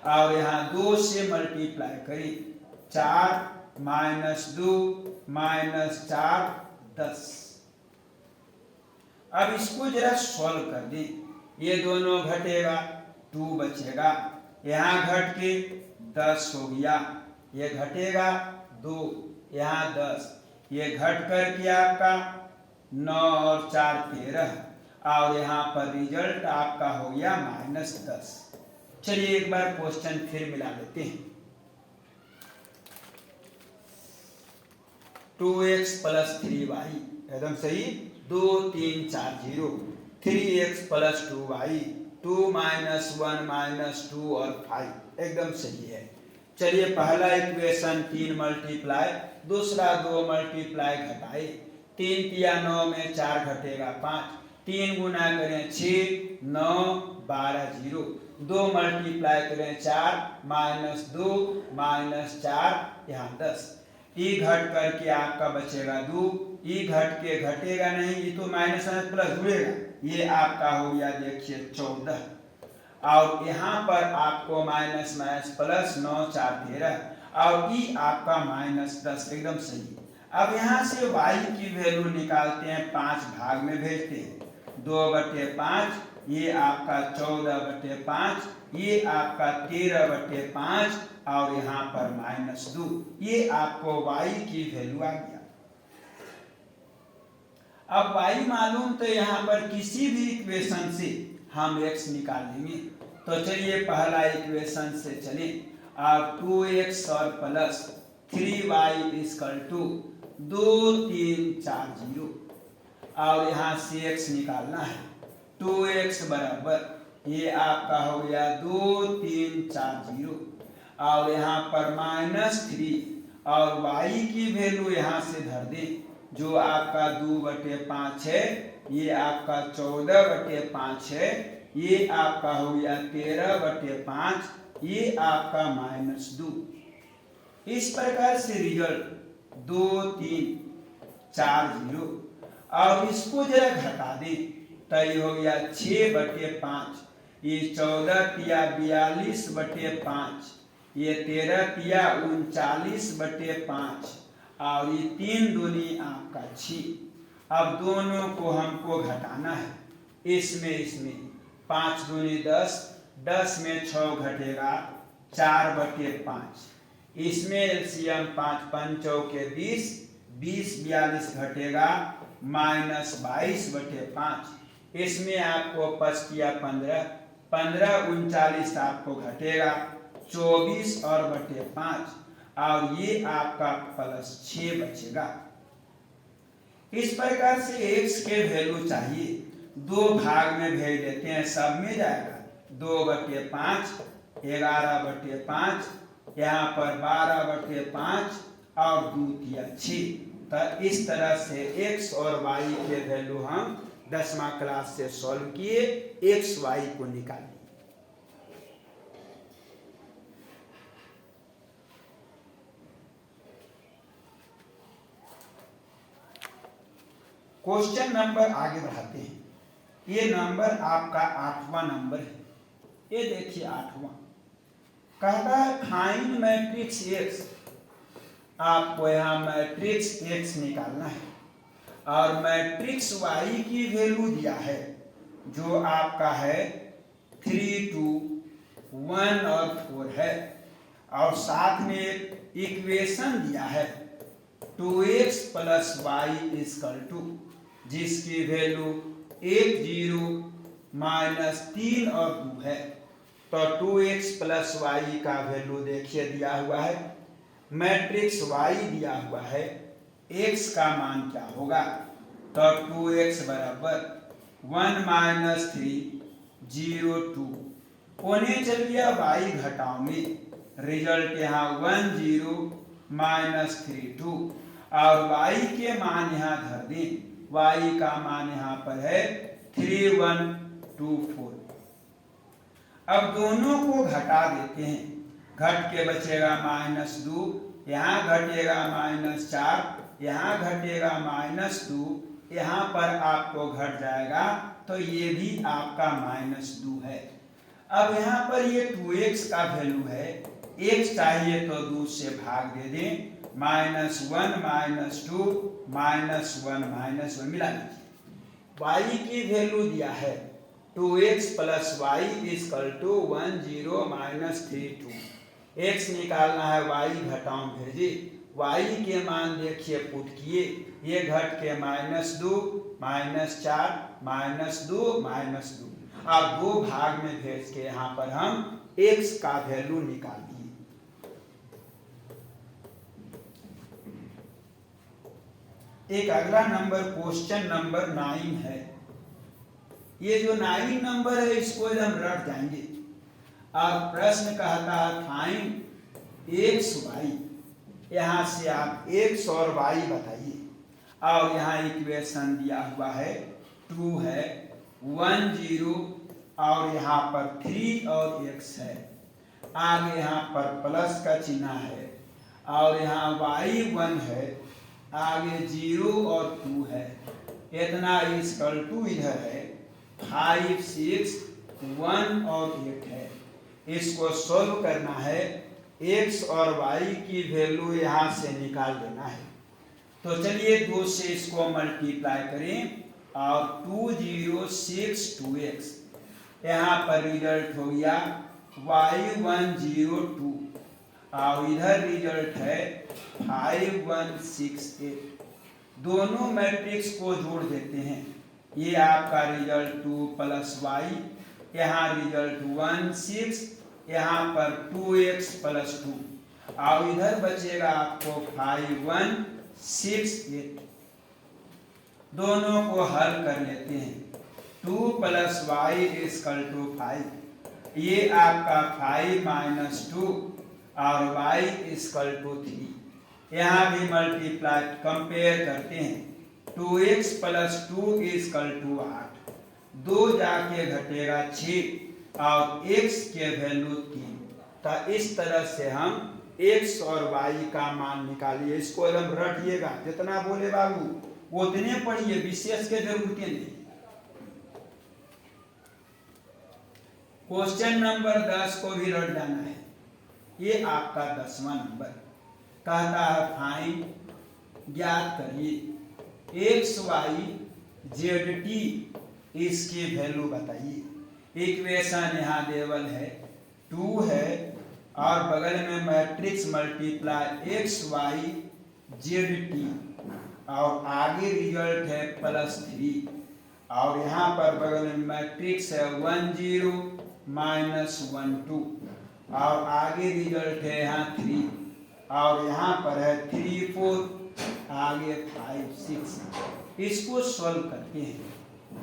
और यहाँ 2 से मल्टीप्लाई करें, 4 -2 -4 10। अब इसको जरा सॉल्व कर दें, ये दोनों घटेगा 2 बचेगा, यहाँ घट के 10 हो गया, ये घटेगा 2, यहाँ 10, ये घट करके आपका 9 और 4 13 और यहाँ पर रिजल्ट आपका हो गया -10। चलिए एक बार क्वेश्चन फिर मिला लेते हैं। 2x प्लस 3y एकदम सही, 2 3 4 0, 3x प्लस 2y, 2 -1 -2 और 5 एकदम सही है। चलिए पहला इक्वेशन 3 मल्टीप्लाई, दूसरा 2 मल्टीप्लाई घटाए, 3 किया 9 में 4 घटेगा 5, 3 गुना करें 6 9 12 0, 2 मल्टीप्लाई करें 4 -2 -4 यहाँ 10, ई घट करके आपका बचेगा 2, ई घट के घटेगा नहीं, ये तो माइनस प्लस जुड़ेगा, ये आपका हो गया देखिए 14 और यहाँ पर आपको माइनस प्लस 9 4 13 और ई आपका -10 एकदम सही। अब यहाँ से y की वैल्यू निकालते हैं, 5 भाग में भेजते हैं, 2/5, ये आपका 14/5, ये आपका 13/5 और यहाँ पर -2, ये आपको y की वैल्यू आ गया। अब y मालूम तो यहाँ पर किसी भी इक्वेशन से हम x निकाल लेंगे। तो चलिए पहला इक्वेशन से चले, अब 2x और प्लस 3y इक्वल टू 2 3 4 0 और यहाँ से x निकालना है, 2x बराबर ये आपका हो गया 2 3 4 0 और यहाँ पर -3 और y की वैल्यू यहाँ से धर दें, जो आपका 2/5 है, ये आपका 14/5 है, ये आपका हो गया 13/5, ये आपका -2। इस प्रकार से रिजल्ट 2 3 4 0 और इसको जरा घटा दें तो ये हो गया 6/5, ये 14 तिया 42/5, ये 13 तिया 39/5 और ये 3 दूनी आपका 6। अब दोनों को हमको घटाना है, इसमें 5 दूनी 10, 10 में 6 घटेगा 4/5, इसमें एलसीएम 5 पंचों के 20, 20 42 घटेगा -22/5, इसमें आपको 5 किया 15, 15 39 आपको घटेगा 24 और बटे 5 और ये आपका +6 बचेगा। इस प्रकार से x के वैल्यू चाहिए, 2 भाग में भेज देते हैं, सब में जाएगा 2/5 11/5, यहाँ पर 12/5 और 2 तिया 6। तो इस तरह से x और y के वैल्यू हम 10वां क्लास से सॉल्व किए, x y को निकालिए। क्वेश्चन नंबर आगे बढ़ाते हैं। ये नंबर आपका 8वां नंबर है। ये देखिए 8वां कहता है फाइंड मैट्रिक्स x। आपको यहाँ मैट्रिक्स x निकालना है और मैट्रिक्स y की वैल्यू दिया है जो आपका है 3, 2, 1 और 4 है, और साथ में एक इक्वेशन दिया है 2x + y जिसकी वैल्यू 1, 0, -3 और 2 है। तो 2x + y का वैल्यू देखिए दिया हुआ है, मैट्रिक्स y दिया हुआ है, x का मान क्या होगा? तो 2x = 1 - 3, 0, 2। कोने चल गया y घटाव में, रिजल्ट यहाँ 1, 0, -3, 2 और y के मान यहाँ धर दें। y का मान यहाँ पर है 3, 1, 2, 4। अब दोनों को घटा देते हैं, घट के बचेगा -2, यहाँ घटेगा -4, यहाँ घटेगा -2, यहाँ पर आपको घट जाएगा, तो ये भी आपका -2 है। अब यहाँ पर ये 2x का वैल्यू है, x चाहिए तो 2 से भाग दे दें, -1, -2, -1 मिला लीजिए। y की वैल्यू दिया है 2x + y = 1, 0, -3, 2। x निकालना है, y घटाओ भेजे, y के मान देखिए पुट किए, ये घट के -2, -4, -2, -2। अब 2 भाग में भेज के यहाँ पर हम x का वैल्यू निकाल दिए। एक अगला नंबर क्वेश्चन नंबर 9 है। ये जो 9 नंबर है इसको हम रट जाएंगे। और प्रश्न कहता है फाइंड x y। यहाँ से आप x और y बताइए, और यहाँ इक्वेशन दिया हुआ है 2 है, 1, 0 और यहाँ पर 3 और x है, आगे यहाँ पर प्लस का चिन्ह है, और यहाँ y 1 है, आगे 0 और 2 है, इतना = इधर है 5, 6, 1 और 8 है। इसको सोल्व करना है, x और y की वैल्यू यहाँ से निकाल देना है। तो चलिए 2 से इसको मल्टीप्लाई करें, और 2, 0, 6, 2x, यहाँ पर रिजल्ट हो गया y 1, 0, 2, और इधर रिजल्ट है 5, 1, 6, 8। दोनों मैट्रिक्स को जोड़ देते हैं, ये आपका रिजल्ट 2 + y, यहाँ रिजल्ट 1, 6, यहाँ पर 2x + 2, और इधर बचेगा आपको 5, 1, 6, 8। दोनों को हल कर लेते हैं, 2 + y = 5, ये आपका 5 - 2 और y = 3। यहाँ भी मल्टीप्लाई कंपेयर करते हैं, 2x + 2 = 8, 2 जाके घटेगा 6 और x के वैल्यू 3। तो इस तरह से हम x और y का मान निकालिए। इसको एकदम रटिएगा, जितना बोले बाबू उतने पढ़िए, विशेष के जरूरत नहीं। क्वेश्चन नंबर 10 को भी रट जाना है। ये आपका 10वां नंबर कहता है फाइंड, ज्ञात करिए x, y, z, t, इसकी वैल्यू बताइए। इक्वेशन यहाँ देवल है 2 है, और बगल में matrix multiply x, y, z, t, और आगे रिजल्ट है +3, और यहाँ पर बगल में मैट्रिक्स है 1, 0, -1, 2, और आगे रिजल्ट है यहाँ 3, और यहाँ पर है 3, 4, आगे 5, 6। इसको सॉल्व करते हैं,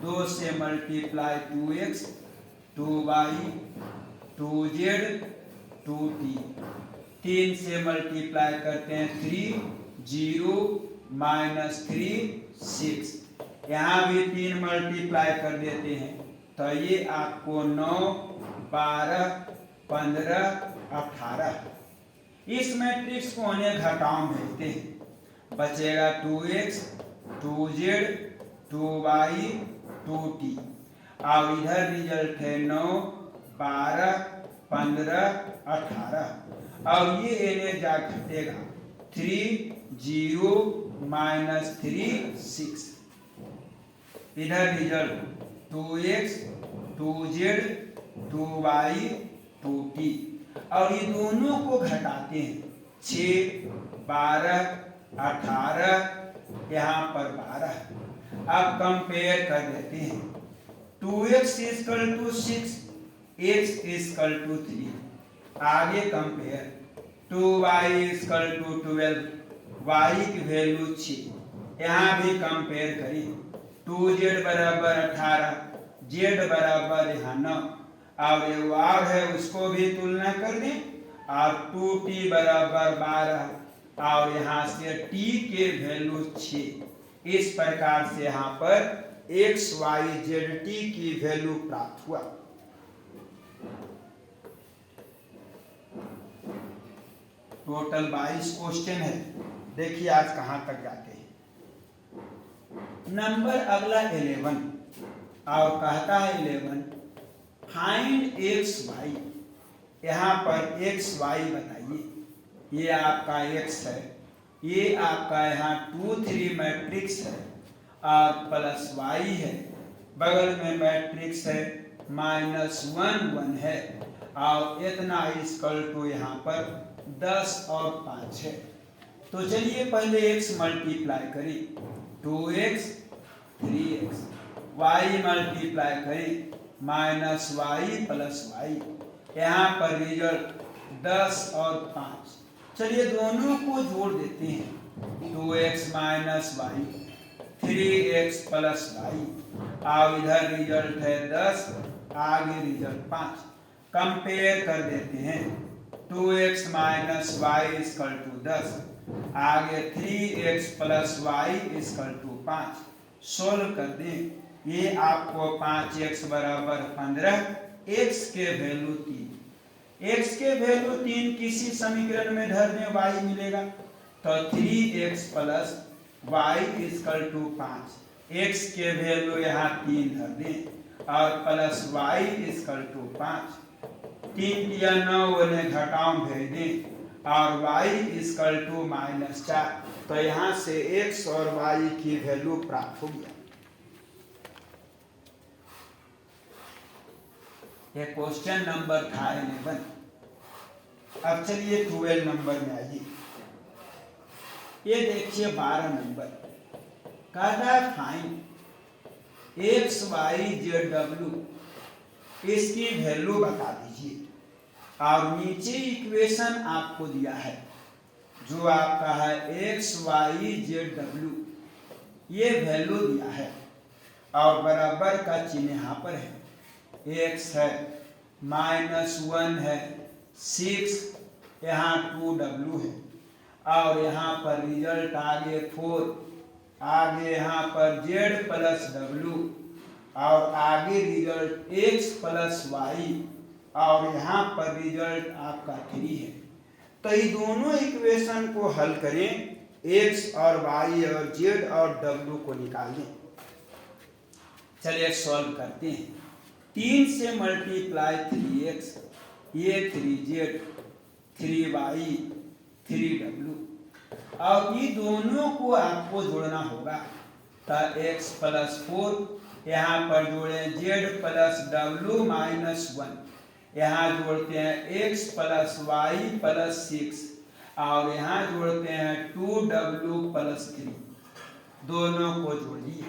2 से multiply 2x, 2y, 2z 2t, 3 से मल्टीप्लाई करते हैं 3 0 -3 6, यहाँ भी 3 मल्टीप्लाई कर देते हैं तो ये आपको 9 12 15 18, इस मैट्रिक्स को उन्हें घटाओ भेजते हैं, बचेगा 2x 2z 2y 2t, अब इधर रिजल्ट है 9 12 15 18, अब ये इन्हें जा घटेगा 3 0 -3 6, इधर result 2x 2z 2y 2t, और ये दोनों को घटाते हैं 6 12 18, यहाँ पर 12, अब कंपेयर कर देते हैं 2x = 6, x = 3, आगे कंपेयर 2y = 12, y की वैल्यू 6, यहाँ भी कंपेयर करें 2z = 18, z बराबर यहाँ 9, अब ये और है उसको भी तुलना कर दें, और 2t = 12, और यहाँ से t के वैल्यू 6, इस प्रकार से यहाँ पर x y z t की वैल्यू प्राप्त हुआ। टोटल 22 क्वेश्चन है, देखिए आज कहां तक जाते हैं। नंबर अगला 11, और कहता है 11 फाइंड x y, यहाँ पर x y बताइए, ये आपका x है, ये आपका यहाँ 2 3 मैट्रिक्स है और प्लस y है, बगल में मैट्रिक्स है -1 1 है, और इतना इक्वल टू यहाँ पर 10 और 5 है। तो चलिए पहले x मल्टीप्लाई करें, 2x 3x, y मल्टीप्लाई करें -y + y, यहाँ पर रिजल्ट 10 और 5, चलिए दोनों को जोड़ देते हैं 2x - y 3x + y, और इधर रिजल्ट है 10, आगे रिजल्ट 5, कंपेयर कर देते हैं 2x - y = 10, आगे 3x + y = 5, सोल्व कर दें, ये आपको 5x = 15, x के वैल्यू 3, x के वैल्यू 3 किसी समीकरण में धर दें y मिलेगा, तो 3x + y = 5, x के वैल्यू यहाँ 3 धर दें और प्लस y = 5, 3 या 9 उन्हें घटाओ भेज दें और y = -4, तो यहाँ से x और y की वैल्यू प्राप्त हो गया। ये क्वेश्चन नंबर था 11। अब चलिए 12 नंबर में आइए, ये देखिए 12 नंबर, कहता है find x y z w, इसकी वैल्यू बता दीजिए, और नीचे इक्वेशन आपको दिया है जो आपका है x y z w, ये वैल्यू दिया है और बराबर का चिन्ह यहाँ पर है, x है -1 है 6, यहाँ 2w है, और यहाँ पर रिजल्ट आगे 4, आगे यहाँ पर z + w, और आगे रिजल्ट x + y, और यहाँ पर रिजल्ट आपका 3 है। तो ये दोनों इक्वेशन को हल करें, x और y और z और w को निकाल दें। चलिए सॉल्व करते हैं, 3 से मल्टीप्लाई 3x, ये 3z 3y 3w, और ये दोनों को आपको जोड़ना होगा, तो x + 4, यहाँ पर जोड़े z + w -1, यहाँ जोड़ते हैं x + y + 6, और यहाँ जोड़ते हैं 2w + 3, दोनों को जोड़िए।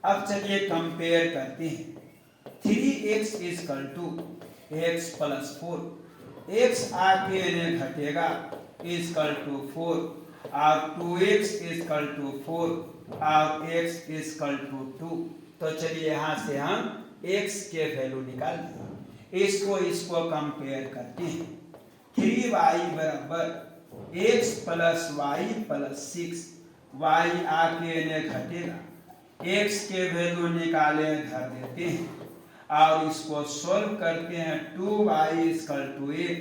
अब चलिए कंपेयर करते हैं, 3x = x + 4, x आके इन्हें घटेगा = 4, और 2x = 4, और x = 2, तो चलिए यहाँ से हम x के वैल्यू निकाल दें, इसको कंपेयर करते हैं। 3y बराबर x plus Y plus 6, y आके ने घटेगा, x के वैल्यू निकाले धर देते हैं और इसको सोल्व करते हैं। 2y इक्वल टू 8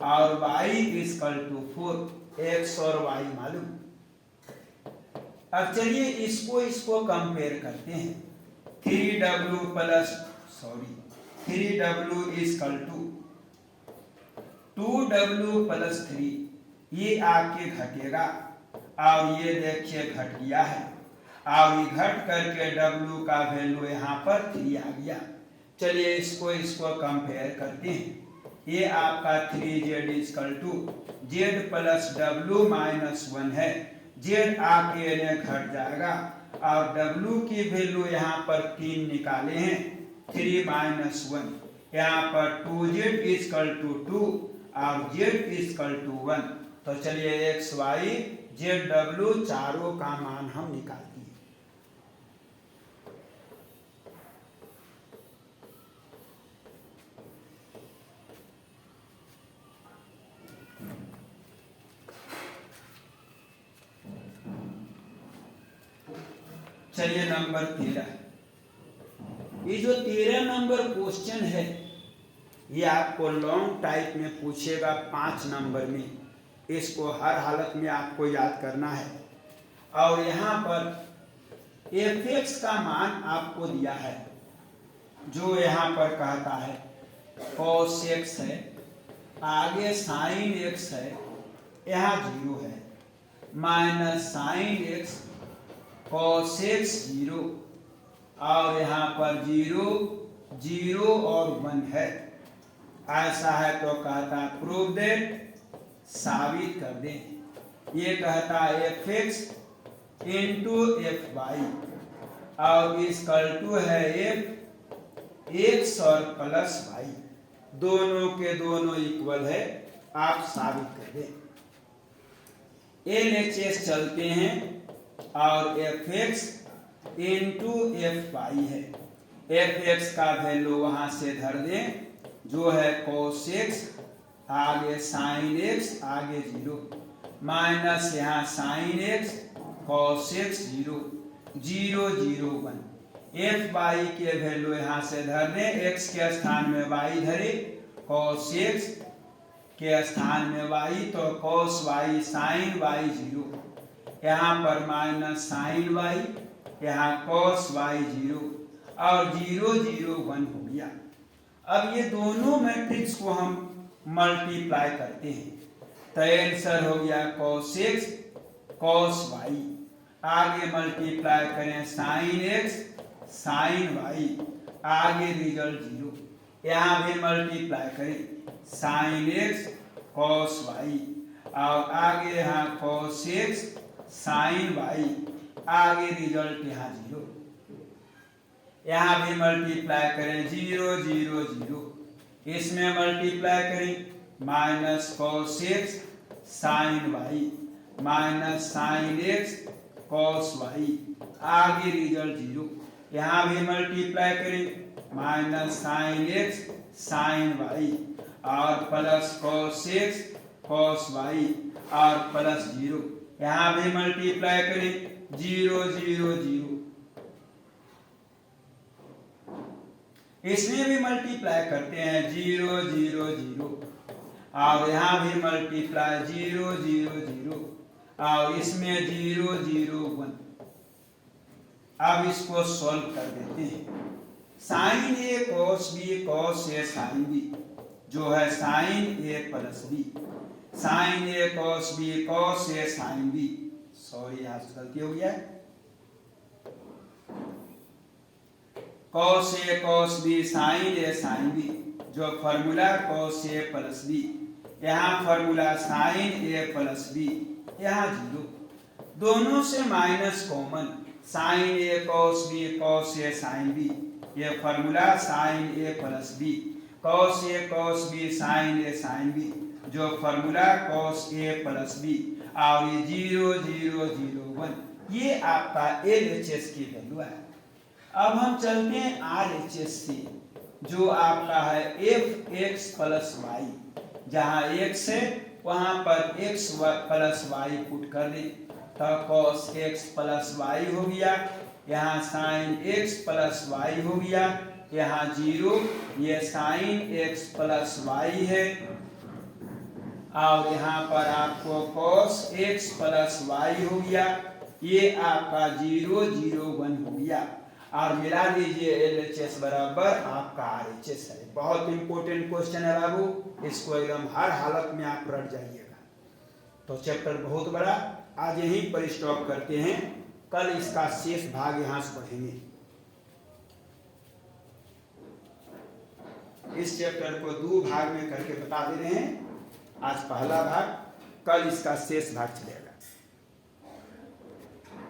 और y इक्वल टू 4, x और y मालूम। अब चलिए इसको कंपेयर करते हैं। 3w equal to 2w plus 3, ये आके घटेगा और ये देखिए घट गया है और ये घट करके w का वैल्यू यहाँ पर 3 आ गया। चलिए इसको कंपेयर करते हैं। ये आपका 3z equal to z plus w minus 1 है, z आके ने घट जाएगा और w की वैल्यू यहाँ पर 3 निकाले हैं, 3 माइनस 1, यहाँ पर 2z इक्वल टू 2 और z इक्वल टू 1। तो चलिए x y z w चारों का मान हम निकालते हैं। चलिए नंबर 13, ये जो 13 नंबर क्वेश्चन है ये आपको लॉन्ग टाइप में पूछेगा 5 नंबर में, इसको हर हालत में आपको याद करना है। और यहाँ पर fx का मान आपको दिया है, जो यहाँ पर कहता है cos x है, आगे sin x है, यहाँ 0 है, minus sin x cos x 0 और यहाँ पर 0 0 और 1 है। ऐसा है तो कहता है प्रूव दैट, साबित कर दें। ये कहता है fx इंटू fy और इक्वल टू है x और प्लस y, दोनों के दोनों इक्वल है, आप साबित कर दें। LHS चलते हैं और fx इंटू fy है, fx का वैल्यू वहां से धर दें, जो है cos x, आगे sin x, आगे 0, माइनस यहाँ sin x cos x 0 0 0 1, fy के वैल्यू यहाँ से धर दें, x के स्थान में y धरे, cos x के स्थान में y, तो cos y sin y 0, यहाँ पर माइनस sin y, यहाँ cos y 0 और 0 0 1 हो गया। अब ये दोनों मैट्रिक्स को हम मल्टीप्लाई करते हैं, तो आंसर हो गया cos x cos y, आगे मल्टीप्लाई करें sin x sin y, आगे रिजल्ट 0, यहाँ भी मल्टीप्लाई करें sin x cos y और आगे यहाँ cos x sin y, आगे रिजल्ट यहाँ 0, यहाँ भी मल्टीप्लाई करें 0 0 0, इसमें मल्टीप्लाई करें minus cos x sin y minus sin x cos y, आगे रिजल्ट 0, यहाँ भी मल्टीप्लाई करें minus sin x sin y और plus cos x cos y और प्लस 0, यहाँ भी मल्टीप्लाई करें 0 0 0, इसमें भी मल्टीप्लाई करते हैं 0 0 0 और यहाँ भी मल्टीप्लाई 0 0 0 और इसमें 0 0 1। अब इसको सॉल्व कर देते हैं। Sine A cos b cos a sin b, जो है sine A plus B, sine A cos b cos a sin b, sorry यहाँ से गलती हो गया है, cos a cos b sin a sin b, जो formula cos a plus b, यहाँ formula sin a plus b, यहाँ 0, दोनों से minus common, sin a cos b cos a sin b, ये formula sin a plus b, cos a cos b sin a sin b, जो formula cos a plus b, और ये 0 0 0 1, ये आपका LHS की वैल्यू है। अब हम चलते हैं RHS से। जो आपका है एफ एक्स प्लस वाई, जहां एक्स है वहां पर एक्स प्लस वाई पुट कर दी, तो कॉस एक्स प्लस वाई हो गया, यहाँ साइन एक्स प्लस वाई हो गया, यहाँ 0, ये साइन एक्स प्लस वाई है, और यहाँ पर आपको cos x प्लस वाई हो गया, ये आपका 0 0 1 हो गया, और मिला दीजिए LHS बराबर आपका RHS है। बहुत इंपॉर्टेंट क्वेश्चन है बाबू, इसको एकदम हर हालत में आप रट जाइएगा। तो चैप्टर बहुत बड़ा, आज यहीं पर स्टॉप करते हैं, कल इसका शेष भाग यहाँ से पढ़ेंगे। इस चैप्टर को 2 भाग में करके बता दे रहे हैं, आज पहला भाग, कल इसका शेष भाग चलेगा।